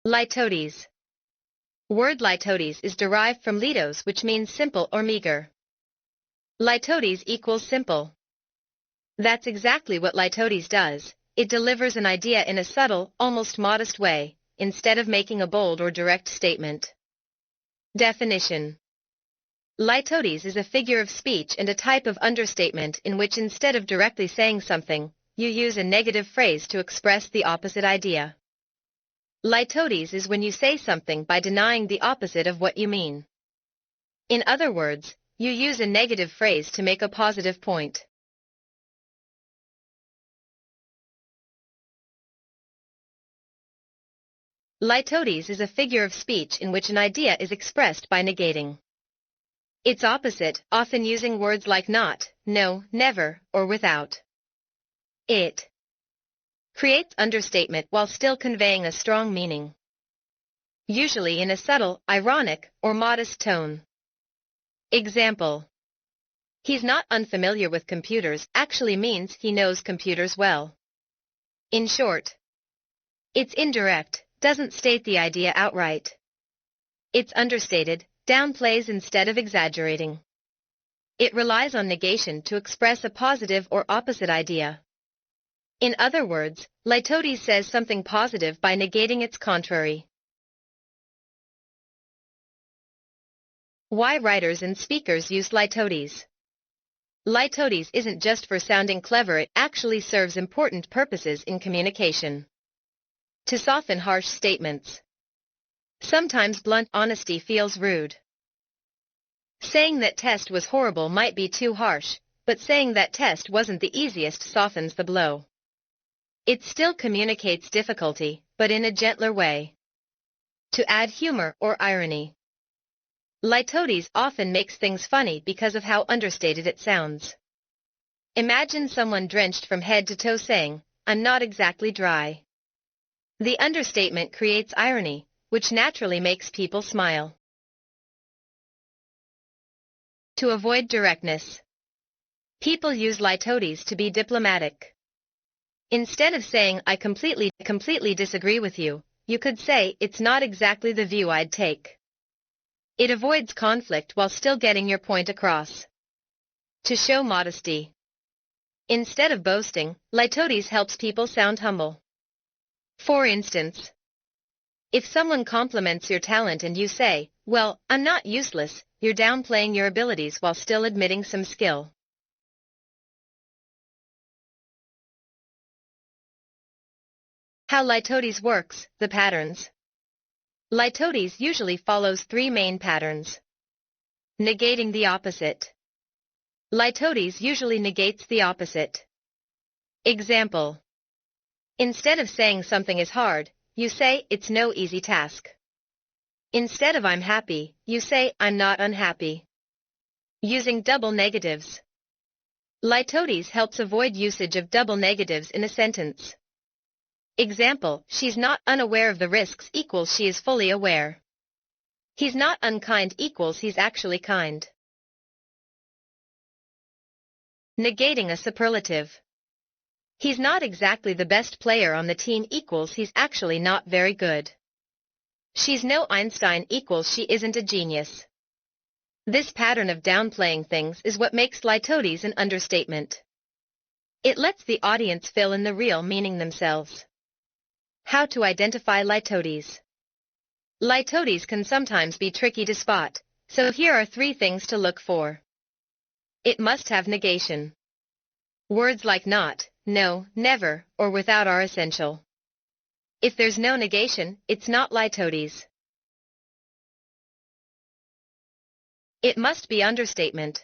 Litotes. Word litotes is derived from litos, which means simple or meager. Litotes equals simple. That's exactly what litotes does. It delivers an idea in a subtle, almost modest way, instead of making a bold or direct statement. Definition. Litotes is a figure of speech and a type of understatement in which instead of directly saying something, you use a negative phrase to express the opposite idea. Litotes is when you say something by denying the opposite of what you mean. In other words, you use a negative phrase to make a positive point. Litotes is a figure of speech in which an idea is expressed by negating its opposite, often using words like not, no, never, or without. It creates understatement while still conveying a strong meaning, usually in a subtle, ironic, or modest tone. Example. He's not unfamiliar with computers actually means he knows computers well. In short, it's indirect, doesn't state the idea outright. It's understated, downplays instead of exaggerating. It relies on negation to express a positive or opposite idea. In other words, litotes says something positive by negating its contrary. Why writers and speakers use litotes. Litotes isn't just for sounding clever, it actually serves important purposes in communication. To soften harsh statements. Sometimes blunt honesty feels rude. Saying that test was horrible might be too harsh, but saying that test wasn't the easiest softens the blow. It still communicates difficulty, but in a gentler way. To add humor or irony. Litotes often makes things funny because of how understated it sounds. Imagine someone drenched from head to toe saying, "I'm not exactly dry." The understatement creates irony, which naturally makes people smile. To avoid directness. People use litotes to be diplomatic. Instead of saying, "I completely disagree with you," you could say, "It's not exactly the view I'd take." It avoids conflict while still getting your point across. To show modesty. Instead of boasting, litotes helps people sound humble. For instance, if someone compliments your talent and you say, "Well, I'm not useless," you're downplaying your abilities while still admitting some skill. How litotes works, the patterns. Litotes usually follows three main patterns. Negating the opposite. Litotes usually negates the opposite. Example. Instead of saying something is hard, you say, "It's no easy task." Instead of "I'm happy," you say, "I'm not unhappy." Using double negatives. Litotes helps avoid usage of double negatives in a sentence. Example, she's not unaware of the risks equals she is fully aware. He's not unkind equals he's actually kind. Negating a superlative. He's not exactly the best player on the team equals he's actually not very good. She's no Einstein equals she isn't a genius. This pattern of downplaying things is what makes litotes an understatement. It lets the audience fill in the real meaning themselves. How to identify litotes. Litotes can sometimes be tricky to spot, so here are 3 things to look for. It must have negation. Words like not, no, never, or without are essential. If there's no negation, it's not litotes. It must be understatement.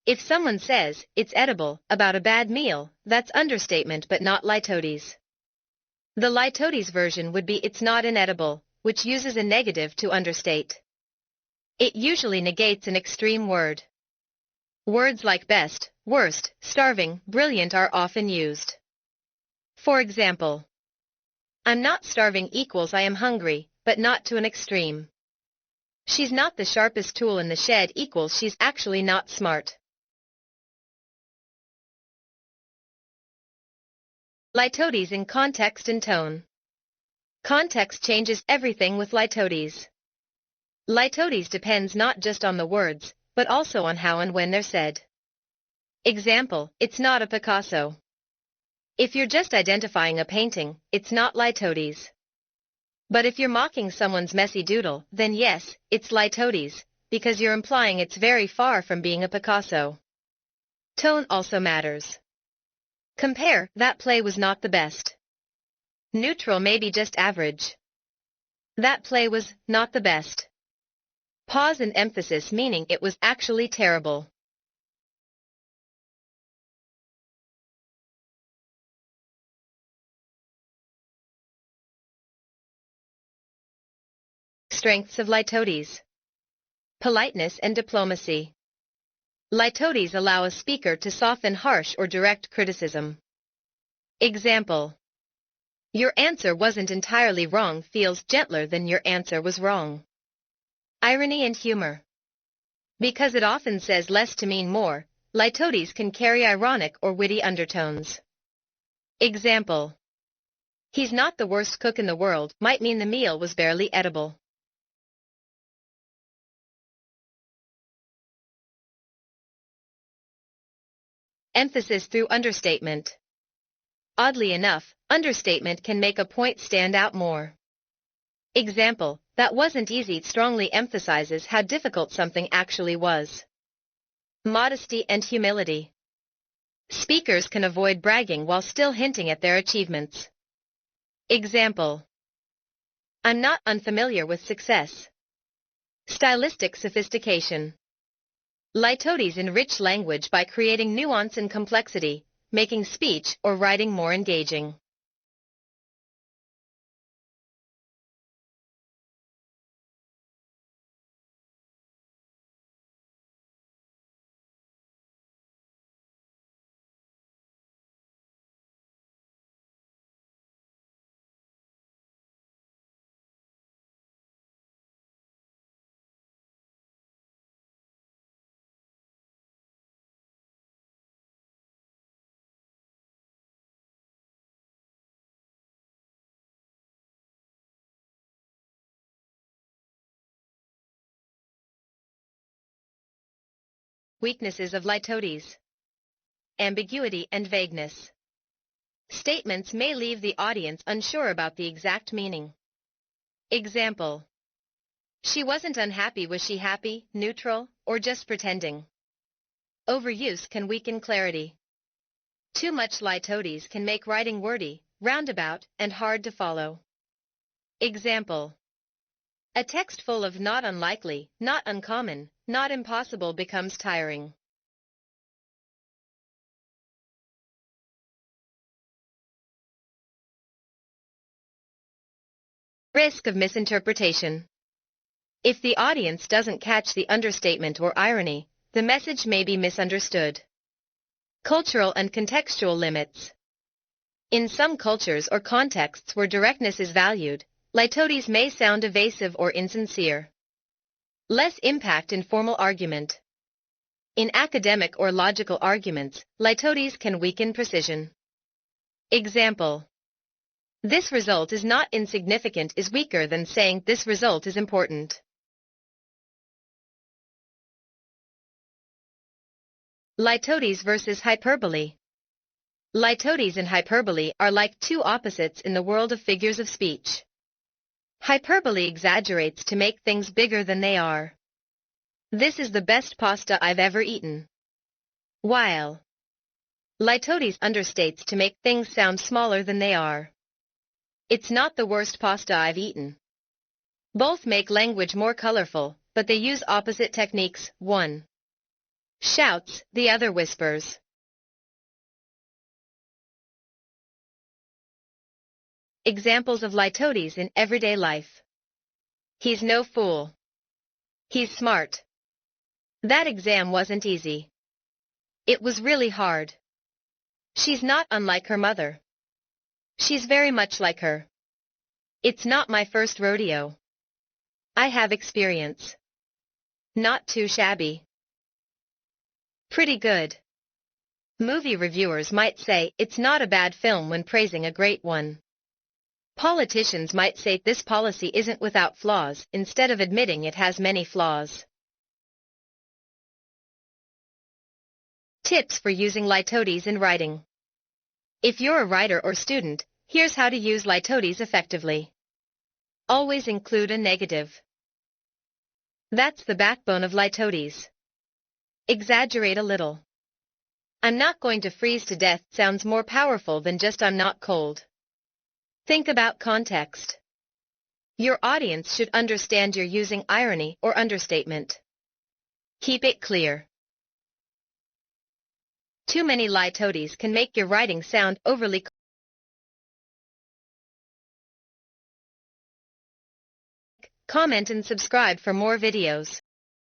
If someone says, "It's edible," about a bad meal, that's understatement but not litotes. The litotes version would be, "It's not inedible," which uses a negative to understate. It usually negates an extreme word. Words like best, worst, starving, brilliant are often used. For example, "I'm not starving" equals "I am hungry, but not to an extreme." "She's not the sharpest tool in the shed" equals "she's actually not smart." Litotes in context and tone. Context changes everything with litotes. Litotes depends not just on the words, but also on how and when they're said. Example, it's not a Picasso. If you're just identifying a painting, it's not litotes. But if you're mocking someone's messy doodle, then yes, it's litotes, because you're implying it's very far from being a Picasso. Tone also matters. Compare, that play was not the best. Neutral may be just average. That play was not the best. Pause and emphasis meaning it was actually terrible. Strengths of litotes. Politeness and diplomacy. Litotes allow a speaker to soften harsh or direct criticism. Example. Your answer wasn't entirely wrong feels gentler than your answer was wrong. Irony and humor. Because it often says less to mean more, litotes can carry ironic or witty undertones. Example. He's not the worst cook in the world might mean the meal was barely edible. Emphasis through understatement. Oddly enough, understatement can make a point stand out more. Example, that wasn't easy strongly emphasizes how difficult something actually was. Modesty and humility. Speakers can avoid bragging while still hinting at their achievements. Example. I'm not unfamiliar with success. Stylistic sophistication. Litotes enrich language by creating nuance and complexity, making speech or writing more engaging. Weaknesses of litotes. Ambiguity and vagueness. Statements may leave the audience unsure about the exact meaning. Example. She wasn't unhappy. Was she happy, neutral, or just pretending? Overuse can weaken clarity. Too much litotes can make writing wordy, roundabout, and hard to follow. Example. A text full of not unlikely, not uncommon, not impossible becomes tiring. Risk of misinterpretation. If the audience doesn't catch the understatement or irony, the message may be misunderstood. Cultural and contextual limits. In some cultures or contexts where directness is valued, litotes may sound evasive or insincere. Less impact in formal argument. In academic or logical arguments, litotes can weaken precision. Example. This result is not insignificant is weaker than saying this result is important. Litotes versus hyperbole. Litotes and hyperbole are like two opposites in the world of figures of speech. Hyperbole exaggerates to make things bigger than they are. This is the best pasta I've ever eaten. While litotes understates to make things sound smaller than they are. It's not the worst pasta I've eaten. Both make language more colorful, but they use opposite techniques. One shouts, the other whispers. Examples of litotes in everyday life. He's no fool. He's smart. That exam wasn't easy. It was really hard. She's not unlike her mother. She's very much like her. It's not my first rodeo. I have experience. Not too shabby. Pretty good. Movie reviewers might say it's not a bad film when praising a great one. Politicians might say this policy isn't without flaws instead of admitting it has many flaws. Tips for using litotes in writing. If you're a writer or student, here's how to use litotes effectively. Always include a negative. That's the backbone of litotes. Exaggerate a little. I'm not going to freeze to death sounds more powerful than just I'm not cold. Think about context. Your audience should understand you're using irony or understatement. Keep it clear. Too many litotes can make your writing sound overly. Comment and subscribe for more videos.